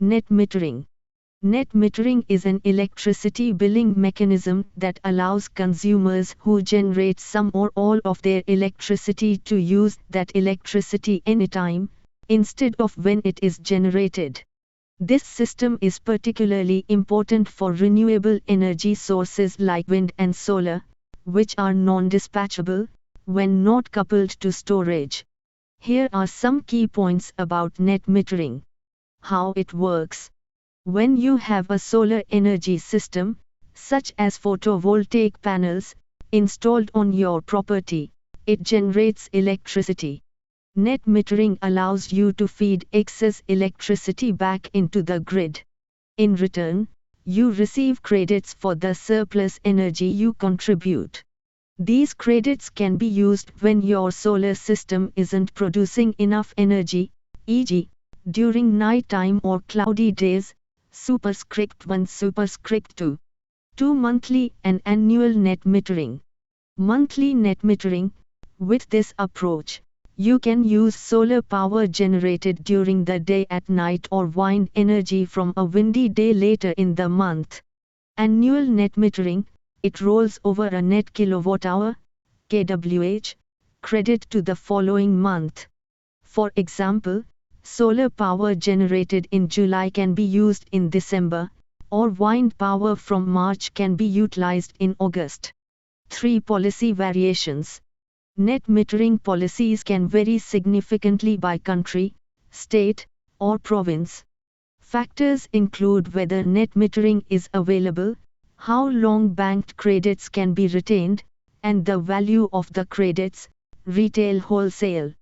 Net metering. Net metering is an electricity billing mechanism that allows consumers who generate some or all of their electricity to use that electricity anytime, instead of when it is generated. This system is particularly important for renewable energy sources like wind and solar, which are non-dispatchable, when not coupled to storage. Here are some key points about net metering. How it works. When you have a solar energy system, such as photovoltaic panels, installed on your property, it generates electricity. Net metering allows you to feed excess electricity back into the grid. In return, you receive credits for the surplus energy you contribute. These credits can be used when your solar system isn't producing enough energy, e.g., during nighttime or cloudy days. Superscript 1 Superscript 2. 2 Monthly and annual net metering. Monthly net metering. With this approach, you can use solar power generated during the day at night or wind energy from a windy day later in the month. Annual net metering. It rolls over a net kilowatt-hour (kWh) credit to the following month. For example, solar power generated in July can be used in December, or wind power from March can be utilized in August. 3 Policy variations. Net metering policies can vary significantly by country, state, or province. Factors include whether net metering is available, how long banked credits can be retained, and the value of the credits, retail wholesale.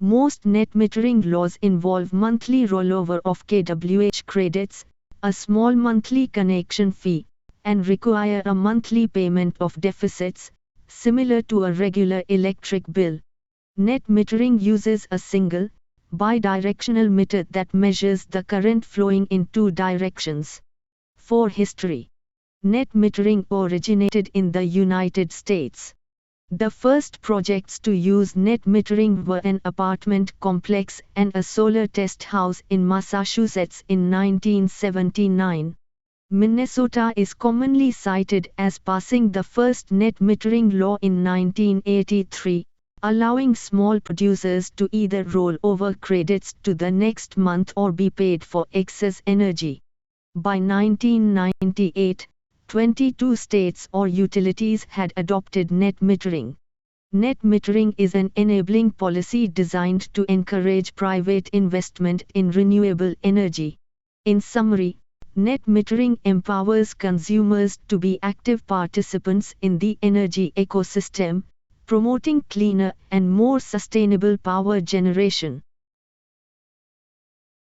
Most net metering laws involve monthly rollover of kWh credits, a small monthly connection fee, and require a monthly payment of deficits, similar to a regular electric bill. Net metering uses a single, bidirectional meter that measures the current flowing in 2 directions. For history. Net metering originated in the United States. The first projects to use net metering were an apartment complex and a solar test house in Massachusetts in 1979. Minnesota is commonly cited as passing the first net metering law in 1983, allowing small producers to either roll over credits to the next month or be paid for excess energy. By 1998, 22 states or utilities had adopted net metering. Net metering is an enabling policy designed to encourage private investment in renewable energy. In summary, net metering empowers consumers to be active participants in the energy ecosystem, promoting cleaner and more sustainable power generation.